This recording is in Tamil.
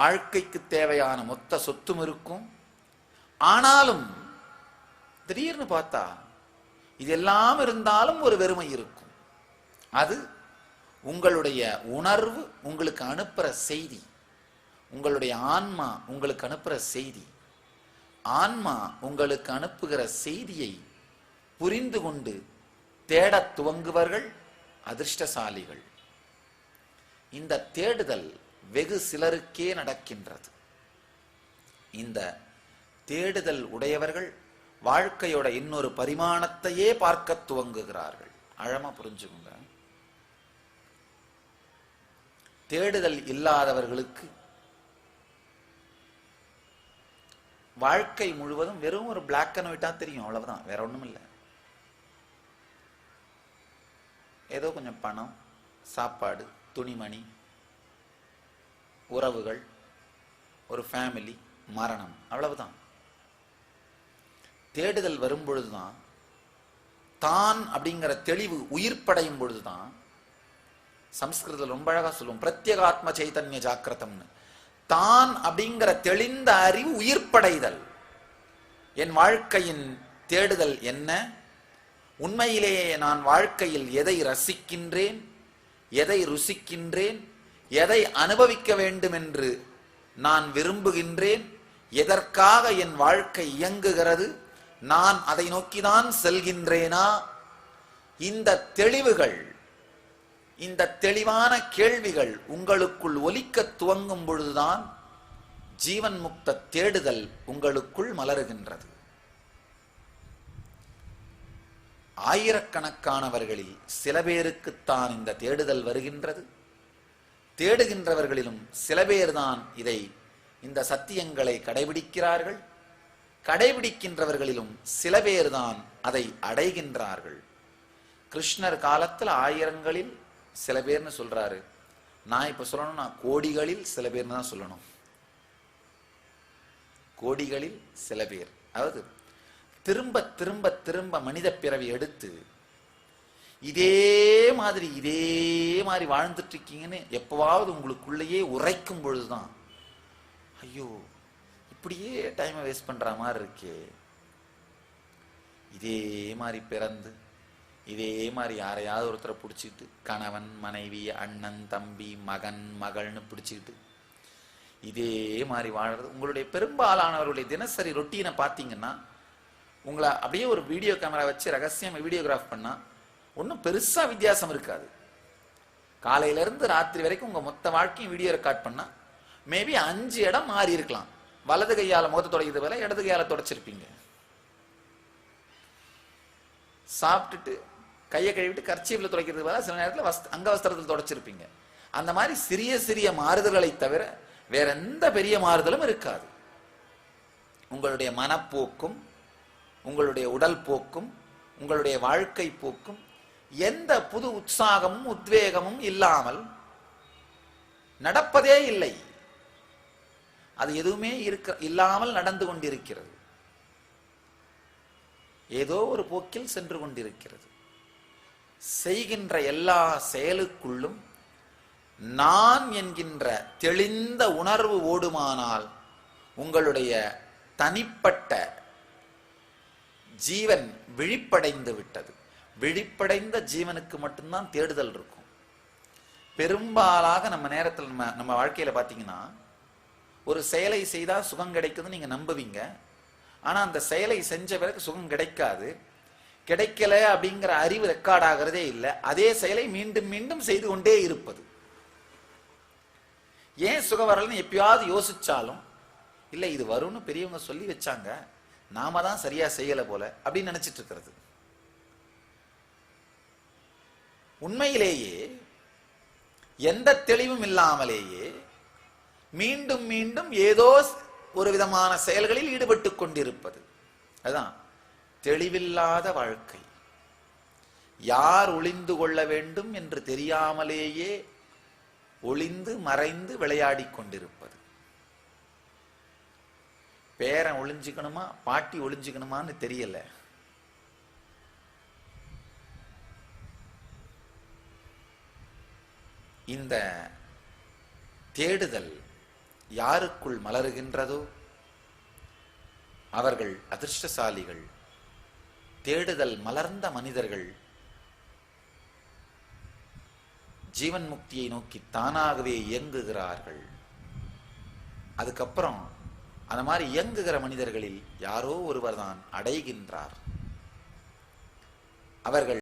வாழ்க்கைக்கு தேவையான மொத்த சொத்தும் இருக்கும். ஆனாலும் திடீர்னு பார்த்தா இதெல்லாம் இருந்தாலும் ஒரு வெறுமை இருக்கும். அது உங்களுடைய உணர்வு உங்களுக்கு அனுப்புற செய்தி, உங்களுடைய ஆன்மா உங்களுக்கு அனுப்புற செய்தி. ஆன்மா உங்களுக்கு அனுப்புகிற செய்தியை புரிந்து கொண்டு தேடத் துவங்குவர்கள் அதிர்ஷ்டசாலிகள். இந்த தேடுதல் வெகு சிலருக்கே நடக்கின்றது. இந்த தேடுதல் உடையவர்கள் வாழ்க்கையோட இன்னொரு பரிமாணத்தையே பார்க்க துவங்குகிறார்கள். ஆழமா புரிஞ்சுக்கோங்க. தேடுதல் இல்லாதவர்களுக்கு வாழ்க்கை முழுவதும் வெறும் ஒரு பிளாக் அண்ட் ஒயிட்டா தெரியும், அவ்வளவுதான், வேற ஒண்ணும் இல்லை. ஏதோ கொஞ்சம் பணம், சாப்பாடு, துணிமணி, உறவுகள், ஒரு ஃபேமிலி, மரணம், அவ்வளவுதான். தேடுதல் வரும் பொழுதுதான், தான் அப்படிங்கிற தெளிவு உயிர்ப்படையும் பொழுதுதான், சம்ஸ்கிருதத்தில் ரொம்ப அழகா சொல்லுவோம், பிரத்யேகாத்ம சைதன்ய ஜாக்கிரதம்னு. தான் அப்படிங்கிற தெளிந்த அறிவு உயிர்ப்படைதல். என் வாழ்க்கையின் தேடுதல் என்ன? உண்மையிலேயே நான் வாழ்க்கையில் எதை ரசிக்கின்றேன், எதை ருசிக்கின்றேன், எதை அனுபவிக்க வேண்டும் என்று நான் விரும்புகின்றேன், எதற்காக என் வாழ்க்கை இயங்குகிறது, நான் அதை நோக்கிதான் செல்கின்றேனா? இந்த தெளிவுகள், இந்த தெளிவான கேள்விகள் உங்களுக்குள் ஒலிக்க துவங்கும் பொழுதுதான் ஜீவன் முக்த தேடுதல் உங்களுக்குள் மலருகின்றது. ஆயிரக்கணக்கானவர்களில் சில பேருக்குத்தான் இந்த தேடுதல் வருகின்றது. தேடுகின்றவர்களிலும் சில பேர்தான் இதை, இந்த சத்தியங்களை கடைபிடிக்கிறார்கள். கடைபிடிக்கின்றவர்களிலும் சில பேர்தான் அதை அடைகின்றார்கள். கிருஷ்ணர் காலத்தில் ஆயிரங்களில் சில பேர்னு சொல்றாரு. நான் இப்ப சொல்லணும்னா கோடிகளில் சில பேர்னு தான் சொல்லணும். கோடிகளில் சில பேர். அதாவது திரும்ப திரும்ப திரும்ப மனித பிறவி எடுத்து இதே மாதிரி வாழ்ந்துட்டு இருக்கீங்கன்னு எப்பவாவது உங்களுக்குள்ளேயே உரைக்கும் பொழுதுதான், ஐயோ இப்படியே டைமை வேஸ்ட் பண்ற மாதிரி இருக்கே, இதே மாதிரி பிறந்து இதே மாதிரி யாரையாவது ஒருத்தரை பிடிச்சிக்கிட்டு, கணவன் மனைவி அண்ணன் தம்பி மகன் மகள்னு பிடிச்சிக்கிட்டு இதே மாதிரி வாழ்றது. உங்களுடைய பெரும்பாலானவர்களுடைய தினசரி ரொட்டீனை பார்த்தீங்கன்னா, உங்களை அப்படியே ஒரு வீடியோ கேமரா வச்சு ரகசியம் வீடியோகிராஃப் பண்ணா ஒன்றும் பெருசா வித்தியாசம் இருக்காது. காலையில இருந்து ராத்திரி வரைக்கும் உங்க மொத்த வாழ்க்கையும் வீடியோ ரெக்கார்ட் பண்ணா மேபி 5 இடம் மாறி இருக்கலாம். வலது கையால முகத்தை தொடக்கிறது போல இடது கையால தொடச்சிருப்பீங்க. சாப்பிட்டுட்டு கையை கழுவிட்டு கர்ச்சீஃப்ல துடைக்கிறது போல சில நேரத்தில் அங்க வஸ்திரத்தில் தொடச்சிருப்பீங்க. அந்த மாதிரி சிறிய சிறிய மாறுதல்களை தவிர வேற எந்த பெரிய மாறுதலும் இருக்காது. உங்களுடைய மனப்போக்கும், உங்களுடைய உடல் போக்கும், உங்களுடைய வாழ்க்கை போக்கும் எந்த புது உற்சாகமும் உத்வேகமும் இல்லாமல் நடப்பதே இல்லை. அது எதுவுமே இல்லாமல் நடந்து கொண்டிருக்கிறது. ஏதோ ஒரு போக்கில் சென்று கொண்டிருக்கிறது. செய்கின்ற எல்லா செயலுக்குள்ளும் நான் என்கின்ற தெளிந்த உணர்வு ஓடுமானால் உங்களுடைய தனிப்பட்ட ஜீவன் விழிப்படைந்து விட்டது. விழிப்படைந்த ஜீவனுக்கு மட்டும்தான் தேடுதல் இருக்கும். பெரும்பாலாக நம்ம நேரத்தில் நம்ம வாழ்க்கையில பாத்தீங்கன்னா, ஒரு செயலை செய்தா சுகம் கிடைக்குதுன்னு நீங்க நம்புவீங்க. ஆனா அந்த செயலை செஞ்ச பிறகு சுகம் கிடைக்காது. கிடைக்கல அப்படிங்கிற அறிவு ரெக்கார்ட் ஆகிறதே இல்லை. அதே செயலை மீண்டும் மீண்டும் செய்து கொண்டே இருப்பது. ஏன் சுகம் வரலன்னு எப்பயாவது யோசிச்சாலும், இல்லை இது வரும்னு பெரியவங்க சொல்லி வச்சாங்க, நாம தான் சரியா செய்யல போல அப்படின்னு நினைச்சிட்டு இருக்கிறது. உண்மையிலேயே எந்த தெளிவும் இல்லாமலேயே மீண்டும் மீண்டும் ஏதோ ஒரு விதமான செயல்களில் ஈடுபட்டு கொண்டிருப்பது. அதுதான் தெளிவில்லாத வாழ்க்கை. யார் ஒளிந்து கொள்ள வேண்டும் என்று தெரியாமலேயே ஒளிந்து மறைந்து விளையாடி கொண்டிருப்பது. பேரன் ஒளிஞ்சுக்கணுமா பாட்டி ஒளிஞ்சுக்கணுமான்னு தெரியல. இந்த தேடுதல் யாருக்குள் மலருகின்றதோ அவர்கள் அதிர்ஷ்டசாலிகள். தேடுதல் மலர்ந்த மனிதர்கள் ஜீவன் முக்தியை நோக்கி தானாகவே இயங்குகிறார்கள். அதுக்கப்புறம் அந்த மாதிரி இயங்குகிற மனிதர்களில் யாரோ ஒருவர் தான் அடைகின்றார். அவர்கள்